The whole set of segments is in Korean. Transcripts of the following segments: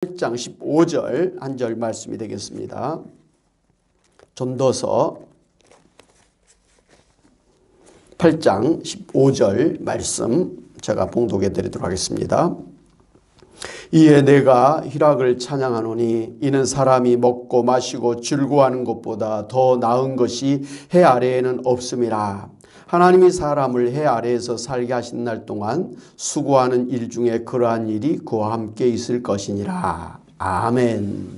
8장 15절 한 절 말씀이 되겠습니다. 전도서 8장 15절 말씀 제가 봉독해 드리도록 하겠습니다. 이에 내가 희락을 찬양하노니 이는 사람이 먹고 마시고 즐거워하는 것보다 더 나은 것이 해 아래에는 없음이라. 하나님이 사람을 해 아래에서 살게 하신 날 동안 수고하는 일 중에 그러한 일이 그와 함께 있을 것이니라. 아멘.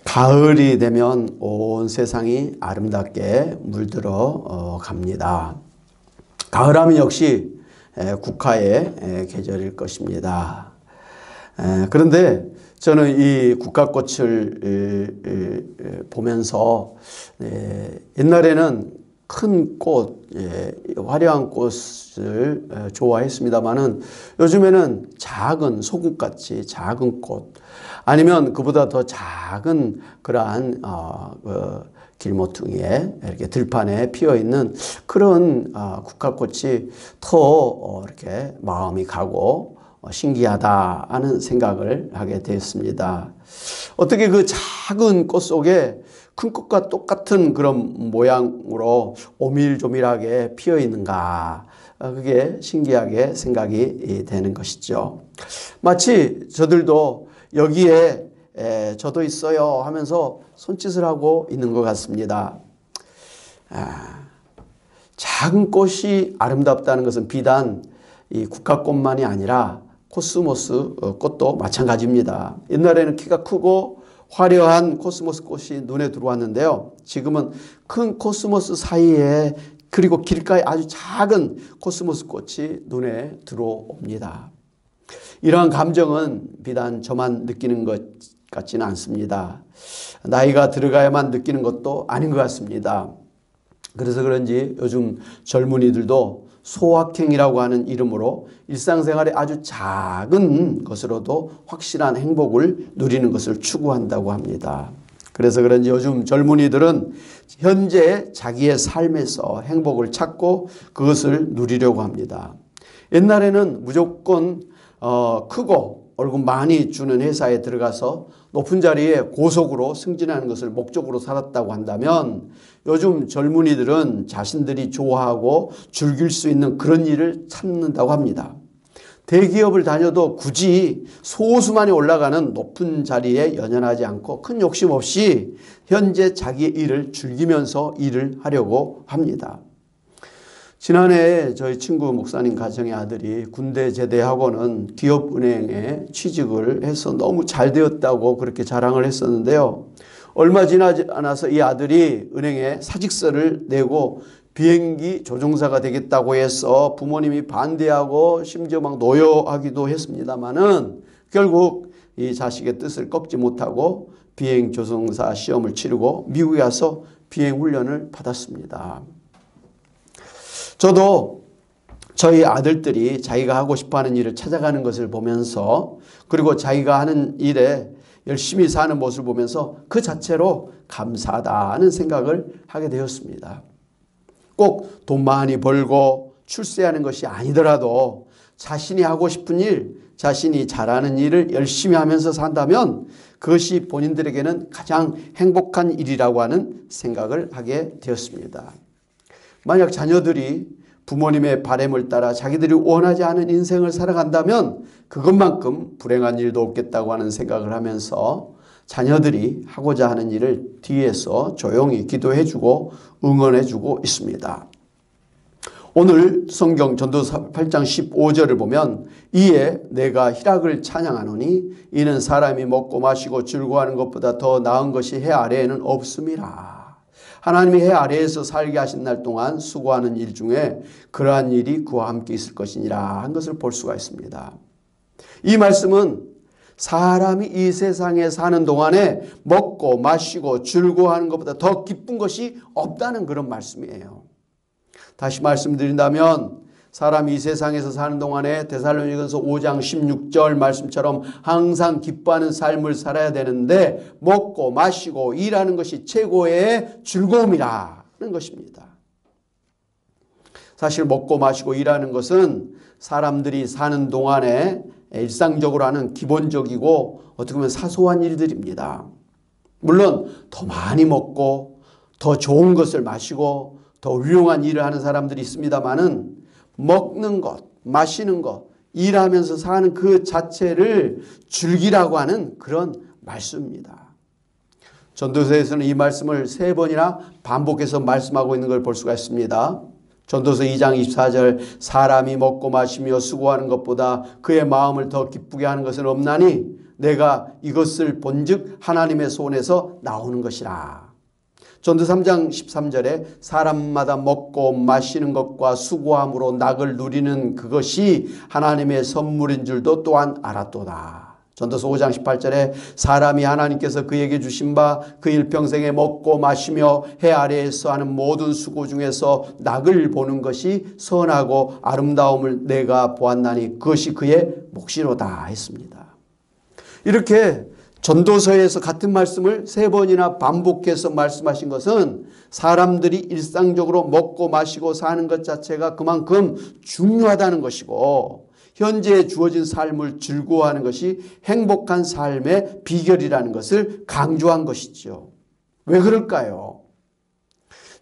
가을이 되면 온 세상이 아름답게 물들어 갑니다. 가을하면 역시 국화의 계절일 것입니다. 그런데 저는 이 국화꽃을 보면서 옛날에는 큰 꽃, 화려한 꽃을 좋아했습니다마는 요즘에는 작은 소금같이 작은 꽃 아니면 그보다 더 작은 그러한 길모퉁이에 이렇게 들판에 피어 있는 그런 국화꽃이 더 이렇게 마음이 가고 신기하다 하는 생각을 하게 되었습니다. 어떻게 그 작은 꽃 속에 큰 꽃과 똑같은 그런 모양으로 오밀조밀하게 피어 있는가, 그게 신기하게 생각이 되는 것이죠. 마치 저들도 여기에 저도 있어요 하면서 손짓을 하고 있는 것 같습니다. 작은 꽃이 아름답다는 것은 비단 이 국화꽃만이 아니라 코스모스 꽃도 마찬가지입니다. 옛날에는 키가 크고 화려한 코스모스 꽃이 눈에 들어왔는데요. 지금은 큰 코스모스 사이에 그리고 길가에 아주 작은 코스모스 꽃이 눈에 들어옵니다. 이러한 감정은 비단 저만 느끼는 것 같지는 않습니다. 나이가 들어가야만 느끼는 것도 아닌 것 같습니다. 그래서 그런지 요즘 젊은이들도 소확행이라고 하는 이름으로 일상생활에 아주 작은 것으로도 확실한 행복을 누리는 것을 추구한다고 합니다. 그래서 그런지 요즘 젊은이들은 현재 자기의 삶에서 행복을 찾고 그것을 누리려고 합니다. 옛날에는 무조건 크고 월급 많이 주는 회사에 들어가서 높은 자리에 고속으로 승진하는 것을 목적으로 살았다고 한다면 요즘 젊은이들은 자신들이 좋아하고 즐길 수 있는 그런 일을 찾는다고 합니다. 대기업을 다녀도 굳이 소수만이 올라가는 높은 자리에 연연하지 않고 큰 욕심 없이 현재 자기의 일을 즐기면서 일을 하려고 합니다. 지난해 저희 친구 목사님 가정의 아들이 군대 제대하고는 기업은행에 취직을 해서 너무 잘 되었다고 그렇게 자랑을 했었는데요. 얼마 지나지 않아서 이 아들이 은행에 사직서를 내고 비행기 조종사가 되겠다고 해서 부모님이 반대하고 심지어 막 노여하기도 했습니다마는 결국 이 자식의 뜻을 꺾지 못하고 비행 조종사 시험을 치르고 미국에 와서 비행 훈련을 받았습니다. 저도 저희 아들들이 자기가 하고 싶어하는 일을 찾아가는 것을 보면서 그리고 자기가 하는 일에 열심히 사는 모습을 보면서 그 자체로 감사하다는 생각을 하게 되었습니다. 꼭 돈 많이 벌고 출세하는 것이 아니더라도 자신이 하고 싶은 일, 자신이 잘하는 일을 열심히 하면서 산다면 그것이 본인들에게는 가장 행복한 일이라고 하는 생각을 하게 되었습니다. 만약 자녀들이 부모님의 바람을 따라 자기들이 원하지 않은 인생을 살아간다면 그것만큼 불행한 일도 없겠다고 하는 생각을 하면서 자녀들이 하고자 하는 일을 뒤에서 조용히 기도해주고 응원해주고 있습니다. 오늘 성경 전도서 8장 15절을 보면 이에 내가 희락을 찬양하노니 이는 사람이 먹고 마시고 즐거워하는 것보다 더 나은 것이 해 아래에는 없음이라. 하나님이 해 아래에서 살게 하신 날 동안 수고하는 일 중에 그러한 일이 그와 함께 있을 것이니라 한 것을 볼 수가 있습니다. 이 말씀은 사람이 이 세상에 사는 동안에 먹고 마시고 즐거워하는 것보다 더 기쁜 것이 없다는 그런 말씀이에요. 다시 말씀드린다면 사람이 이 세상에서 사는 동안에 데살로니가서 5장 16절 말씀처럼 항상 기뻐하는 삶을 살아야 되는데 먹고 마시고 일하는 것이 최고의 즐거움이라는 것입니다. 사실 먹고 마시고 일하는 것은 사람들이 사는 동안에 일상적으로 하는 기본적이고 어떻게 보면 사소한 일들입니다. 물론 더 많이 먹고 더 좋은 것을 마시고 더 훌륭한 일을 하는 사람들이 있습니다만은 먹는 것, 마시는 것, 일하면서 사는 그 자체를 즐기라고 하는 그런 말씀입니다. 전도서에서는 이 말씀을 3번이나 반복해서 말씀하고 있는 걸 볼 수가 있습니다. 전도서 2장 24절 사람이 먹고 마시며 수고하는 것보다 그의 마음을 더 기쁘게 하는 것은 없나니 내가 이것을 본즉 하나님의 손에서 나오는 것이라. 전도 3장 13절에 사람마다 먹고 마시는 것과 수고함으로 낙을 누리는 그것이 하나님의 선물인 줄도 또한 알았도다. 전도서 5장 18절에 사람이 하나님께서 그에게 주신 바 그 일평생에 먹고 마시며 해 아래에서 하는 모든 수고 중에서 낙을 보는 것이 선하고 아름다움을 내가 보았나니 그것이 그의 몫이로다 했습니다. 이렇게 전도서에서 같은 말씀을 3번이나 반복해서 말씀하신 것은 사람들이 일상적으로 먹고 마시고 사는 것 자체가 그만큼 중요하다는 것이고 현재에 주어진 삶을 즐거워하는 것이 행복한 삶의 비결이라는 것을 강조한 것이죠. 왜 그럴까요?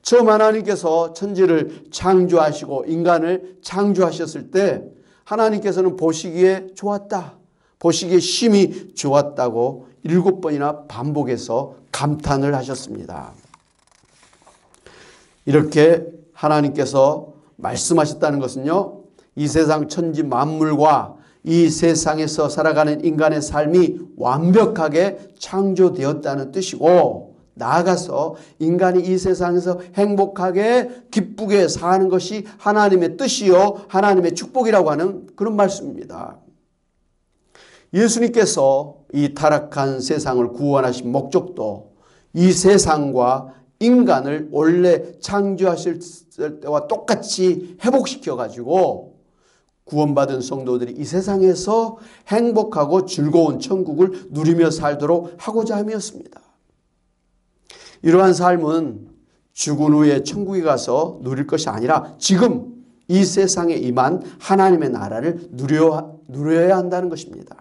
처음 하나님께서 천지를 창조하시고 인간을 창조하셨을 때 하나님께서는 보시기에 좋았다, 보시기에 심히 좋았다고 7번이나 반복해서 감탄을 하셨습니다. 이렇게 하나님께서 말씀하셨다는 것은요, 이 세상 천지 만물과 이 세상에서 살아가는 인간의 삶이 완벽하게 창조되었다는 뜻이고 나아가서 인간이 이 세상에서 행복하게 기쁘게 사는 것이 하나님의 뜻이요 하나님의 축복이라고 하는 그런 말씀입니다. 예수님께서 이 타락한 세상을 구원하신 목적도 이 세상과 인간을 원래 창조하실 때와 똑같이 회복시켜 가지고 구원받은 성도들이 이 세상에서 행복하고 즐거운 천국을 누리며 살도록 하고자 함이었습니다. 이러한 삶은 죽은 후에 천국에 가서 누릴 것이 아니라 지금 이 세상에 임한 하나님의 나라를 누려야 한다는 것입니다.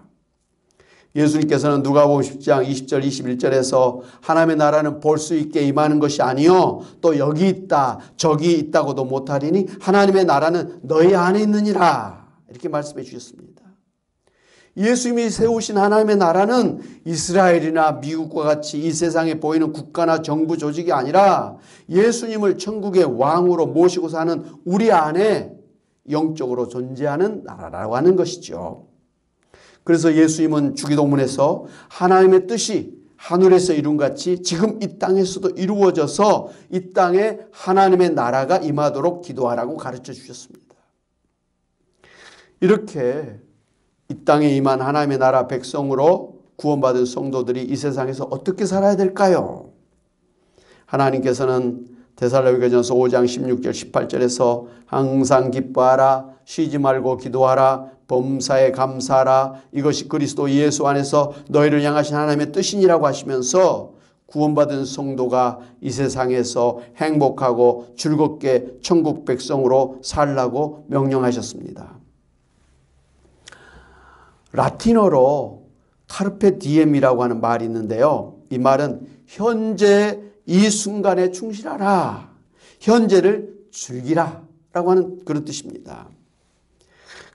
예수님께서는 누가복음 10장 20절 21절에서 하나님의 나라는 볼 수 있게 임하는 것이 아니요 또 여기 있다 저기 있다고도 못하리니 하나님의 나라는 너희 안에 있느니라 이렇게 말씀해 주셨습니다. 예수님이 세우신 하나님의 나라는 이스라엘이나 미국과 같이 이 세상에 보이는 국가나 정부 조직이 아니라 예수님을 천국의 왕으로 모시고 사는 우리 안에 영적으로 존재하는 나라라고 하는 것이죠. 그래서 예수님은 주기도문에서 하나님의 뜻이 하늘에서 이룬같이 지금 이 땅에서도 이루어져서 이 땅에 하나님의 나라가 임하도록 기도하라고 가르쳐 주셨습니다. 이렇게 이 땅에 임한 하나님의 나라 백성으로 구원받은 성도들이 이 세상에서 어떻게 살아야 될까요? 하나님께서는 데살로니가전서 5장 16절 18절에서 항상 기뻐하라 쉬지 말고 기도하라 범사에 감사하라 이것이 그리스도 예수 안에서 너희를 향하신 하나님의 뜻이니라고 하시면서 구원받은 성도가 이 세상에서 행복하고 즐겁게 천국 백성으로 살라고 명령하셨습니다. 라틴어로 카르페 디엠이라고 하는 말이 있는데요. 이 말은 현재 이 순간에 충실하라. 현재를 즐기라 라고 하는 그런 뜻입니다.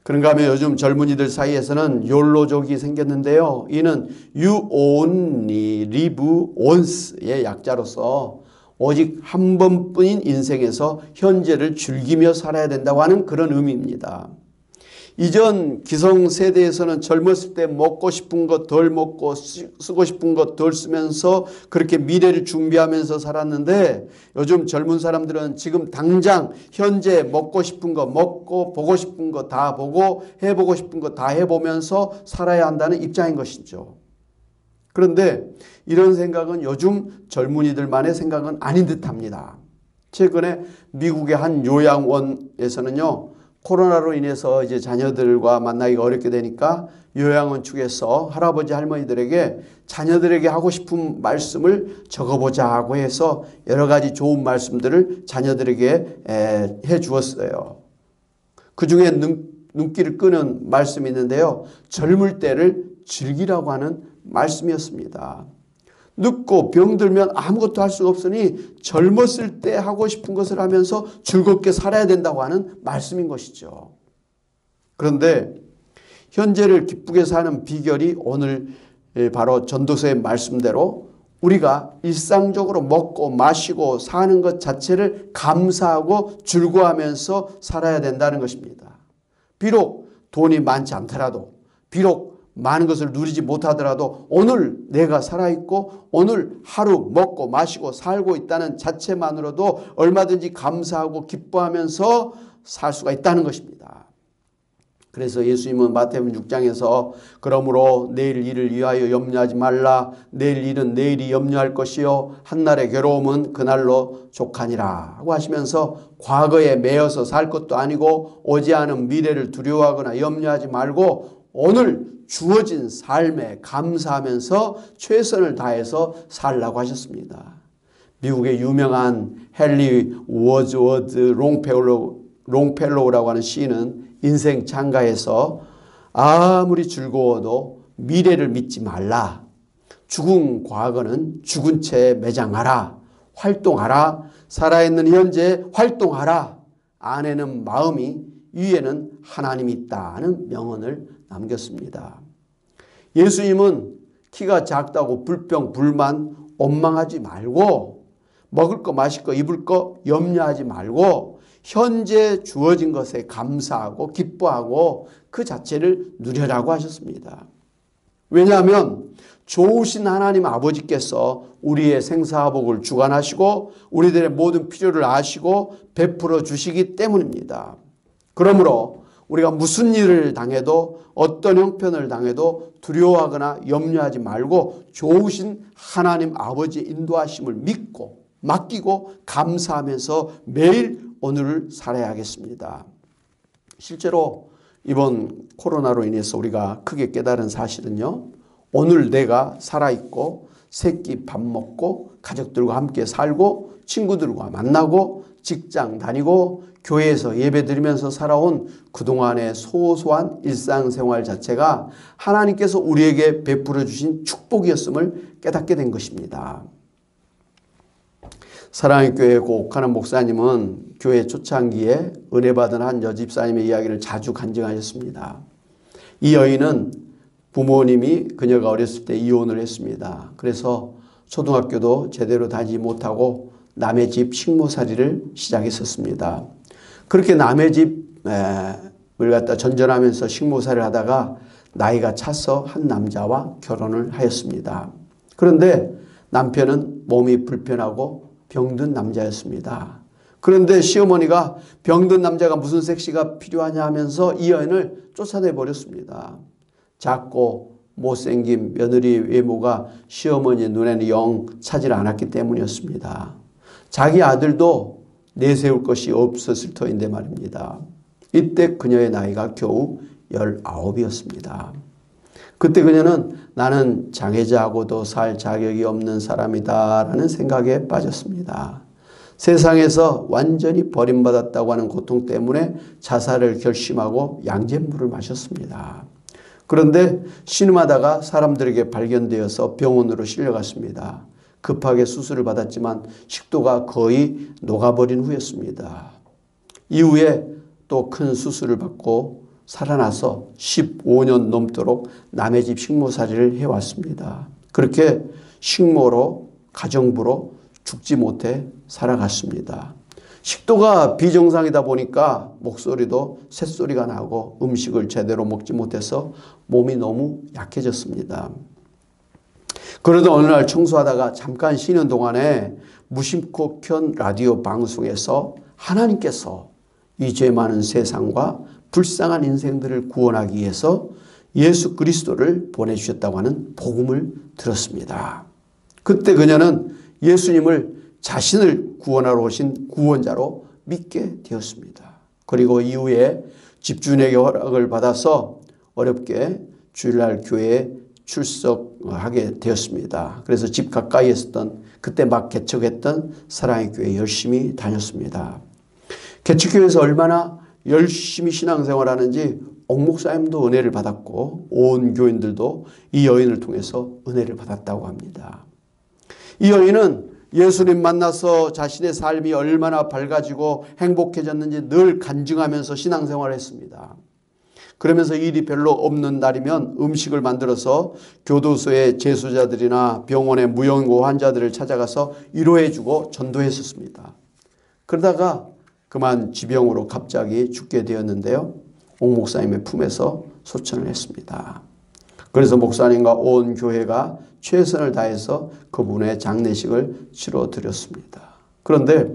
그런가 하면 요즘 젊은이들 사이에서는 욜로족이 생겼는데요. 이는 You only live once의 약자로서 오직 한 번뿐인 인생에서 현재를 즐기며 살아야 된다고 하는 그런 의미입니다. 이전 기성세대에서는 젊었을 때 먹고 싶은 것 덜 먹고 쓰고 싶은 것 덜 쓰면서 그렇게 미래를 준비하면서 살았는데 요즘 젊은 사람들은 지금 당장 현재 먹고 싶은 거 먹고 보고 싶은 거 다 보고 해보고 싶은 거 다 해보면서 살아야 한다는 입장인 것이죠. 그런데 이런 생각은 요즘 젊은이들만의 생각은 아닌 듯합니다. 최근에 미국의 한 요양원에서는요. 코로나로 인해서 이제 자녀들과 만나기가 어렵게 되니까 요양원 측에서 할아버지 할머니들에게 자녀들에게 하고 싶은 말씀을 적어보자고 해서 여러 가지 좋은 말씀들을 자녀들에게 해 주었어요. 그 중에 눈길을 끄는 말씀이 있는데요. 젊을 때를 즐기라고 하는 말씀이었습니다. 늙고 병들면 아무것도 할 수가 없으니 젊었을 때 하고 싶은 것을 하면서 즐겁게 살아야 된다고 하는 말씀인 것이죠. 그런데 현재를 기쁘게 사는 비결이 오늘 바로 전도서의 말씀대로 우리가 일상적으로 먹고 마시고 사는 것 자체를 감사하고 즐거워하면서 살아야 된다는 것입니다. 비록 돈이 많지 않더라도, 비록 많은 것을 누리지 못하더라도 오늘 내가 살아있고 오늘 하루 먹고 마시고 살고 있다는 자체만으로도 얼마든지 감사하고 기뻐하면서 살 수가 있다는 것입니다. 그래서 예수님은 마태복음 6장에서 그러므로 내일 일을 위하여 염려하지 말라. 내일 일은 내일이 염려할 것이요 한날의 괴로움은 그날로 족하니라 하고 하시면서 과거에 매여서 살 것도 아니고 오지 않은 미래를 두려워하거나 염려하지 말고 오늘 주어진 삶에 감사하면서 최선을 다해서 살라고 하셨습니다. 미국의 유명한 헨리 워즈워드 롱펠로우라고 하는 시인은 인생 창가에서 아무리 즐거워도 미래를 믿지 말라. 죽은 과거는 죽은 채 매장하라. 활동하라. 살아있는 현재 활동하라. 안에는 마음이 위에는 하나님이 있다는 명언을 남겼습니다. 예수님은 키가 작다고 불평, 불만, 원망하지 말고 먹을 거, 마실 거, 입을 거 염려하지 말고 현재 주어진 것에 감사하고 기뻐하고 그 자체를 누려라고 하셨습니다. 왜냐하면 좋으신 하나님 아버지께서 우리의 생사복을 주관하시고 우리들의 모든 필요를 아시고 베풀어 주시기 때문입니다. 그러므로 우리가 무슨 일을 당해도 어떤 형편을 당해도 두려워하거나 염려하지 말고 좋으신 하나님 아버지의 인도하심을 믿고 맡기고 감사하면서 매일 오늘을 살아야겠습니다. 실제로 이번 코로나로 인해서 우리가 크게 깨달은 사실은요. 오늘 내가 살아있고 새끼 밥 먹고 가족들과 함께 살고 친구들과 만나고 직장 다니고 교회에서 예배드리면서 살아온 그동안의 소소한 일상생활 자체가 하나님께서 우리에게 베풀어 주신 축복이었음을 깨닫게 된 것입니다. 사랑의 교회 고옥하는 목사님은 교회 초창기에 은혜 받은 한 여집사님의 이야기를 자주 간증하셨습니다. 이 여인은 부모님이 그녀가 어렸을 때 이혼을 했습니다. 그래서 초등학교도 제대로 다니지 못하고 남의 집 식모살이를 시작했었습니다. 그렇게 남의 집을 갖다 전전하면서 식모살이를 하다가 나이가 차서 한 남자와 결혼을 하였습니다. 그런데 남편은 몸이 불편하고 병든 남자였습니다. 그런데 시어머니가 병든 남자가 무슨 섹시가 필요하냐 하면서 이 여인을 쫓아내버렸습니다. 작고 못생긴 며느리 외모가 시어머니 눈에는 영 차질 않았기 때문이었습니다. 자기 아들도 내세울 것이 없었을 터인데 말입니다. 이때 그녀의 나이가 겨우 19이었습니다. 그때 그녀는 나는 장애자하고도 살 자격이 없는 사람이다 라는 생각에 빠졌습니다. 세상에서 완전히 버림받았다고 하는 고통 때문에 자살을 결심하고 양잿물을 마셨습니다. 그런데 신음하다가 사람들에게 발견되어서 병원으로 실려갔습니다. 급하게 수술을 받았지만 식도가 거의 녹아버린 후였습니다. 이후에 또 큰 수술을 받고 살아나서 15년 넘도록 남의 집 식모살이를 해왔습니다. 그렇게 식모로 가정부로 죽지 못해 살아갔습니다. 식도가 비정상이다 보니까 목소리도 쇳소리가 나고 음식을 제대로 먹지 못해서 몸이 너무 약해졌습니다. 그러던 어느 날 청소하다가 잠깐 쉬는 동안에 무심코 켠 라디오 방송에서 하나님께서 이 죄 많은 세상과 불쌍한 인생들을 구원하기 위해서 예수 그리스도를 보내주셨다고 하는 복음을 들었습니다. 그때 그녀는 예수님을 자신을 구원하러 오신 구원자로 믿게 되었습니다. 그리고 이후에 집주인에게 허락을 받아서 어렵게 주일날 교회에 출석하게 되었습니다. 그래서 집 가까이에 있었던 그때 막 개척했던 사랑의 교회 열심히 다녔습니다. 개척교회에서 얼마나 열심히 신앙생활하는지 옥 목사님도 은혜를 받았고 온 교인들도 이 여인을 통해서 은혜를 받았다고 합니다. 이 여인은 예수님 만나서 자신의 삶이 얼마나 밝아지고 행복해졌는지 늘 간증하면서 신앙생활을 했습니다. 그러면서 일이 별로 없는 날이면 음식을 만들어서 교도소의 재소자들이나 병원의 무용고 환자들을 찾아가서 위로해주고 전도했었습니다. 그러다가 그만 지병으로 갑자기 죽게 되었는데요. 옥 목사님의 품에서 소천을 했습니다. 그래서 목사님과 온 교회가 최선을 다해서 그분의 장례식을 치러드렸습니다. 그런데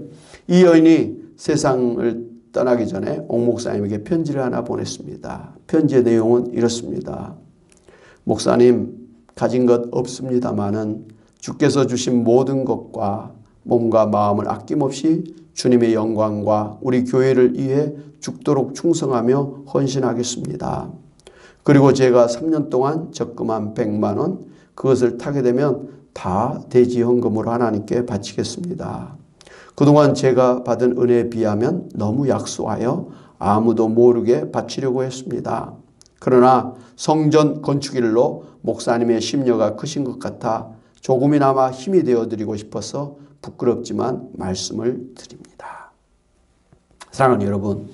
이 여인이 세상을 떠나기 전에 옥 목사님에게 편지를 하나 보냈습니다. 편지의 내용은 이렇습니다. 목사님, 가진 것 없습니다마는 주께서 주신 모든 것과 몸과 마음을 아낌없이 주님의 영광과 우리 교회를 위해 죽도록 충성하며 헌신하겠습니다. 그리고 제가 3년 동안 적금한 100만 원, 그것을 타게 되면 다 대지헌금으로 하나님께 바치겠습니다. 그동안 제가 받은 은혜에 비하면 너무 약소하여 아무도 모르게 바치려고 했습니다. 그러나 성전 건축일로 목사님의 심려가 크신 것 같아 조금이나마 힘이 되어드리고 싶어서 부끄럽지만 말씀을 드립니다. 사랑하는 여러분,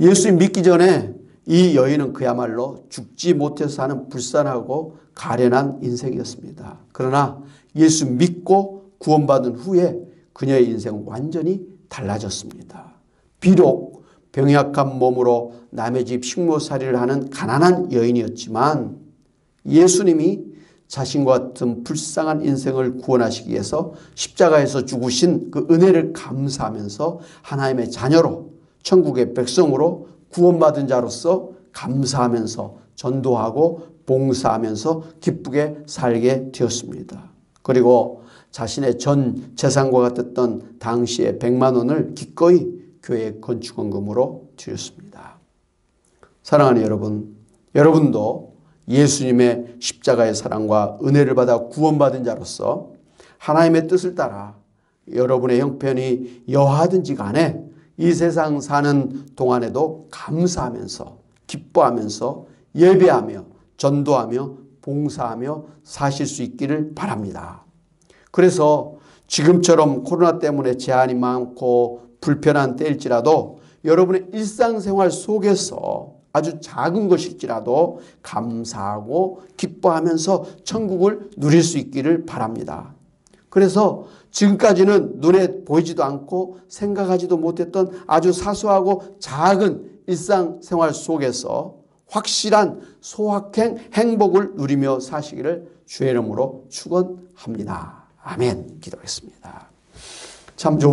예수님 믿기 전에 이 여인은 그야말로 죽지 못해서 사는 불쌍하고 가련한 인생이었습니다. 그러나 예수 믿고 구원받은 후에 그녀의 인생은 완전히 달라졌습니다. 비록 병약한 몸으로 남의 집 식모살이를 하는 가난한 여인이었지만 예수님이 자신과 같은 불쌍한 인생을 구원하시기 위해서 십자가에서 죽으신 그 은혜를 감사하면서 하나님의 자녀로 천국의 백성으로 구원받은 자로서 감사하면서 전도하고 봉사하면서 기쁘게 살게 되었습니다. 그리고 자신의 전 재산과 같았던 당시의 100만 원을 기꺼이 교회 건축원금으로 드렸습니다. 사랑하는 여러분, 여러분도 예수님의 십자가의 사랑과 은혜를 받아 구원받은 자로서 하나님의 뜻을 따라 여러분의 형편이 여하든지 간에 이 세상 사는 동안에도 감사하면서 기뻐하면서 예배하며 전도하며 봉사하며 사실 수 있기를 바랍니다. 그래서 지금처럼 코로나 때문에 제한이 많고 불편한 때일지라도 여러분의 일상생활 속에서 아주 작은 것일지라도 감사하고 기뻐하면서 천국을 누릴 수 있기를 바랍니다. 그래서 지금까지는 눈에 보이지도 않고 생각하지도 못했던 아주 사소하고 작은 일상생활 속에서 확실한 소확행 행복을 누리며 사시기를 주의 이름으로 축원합니다. 아멘. 기도하겠습니다. 참 좋은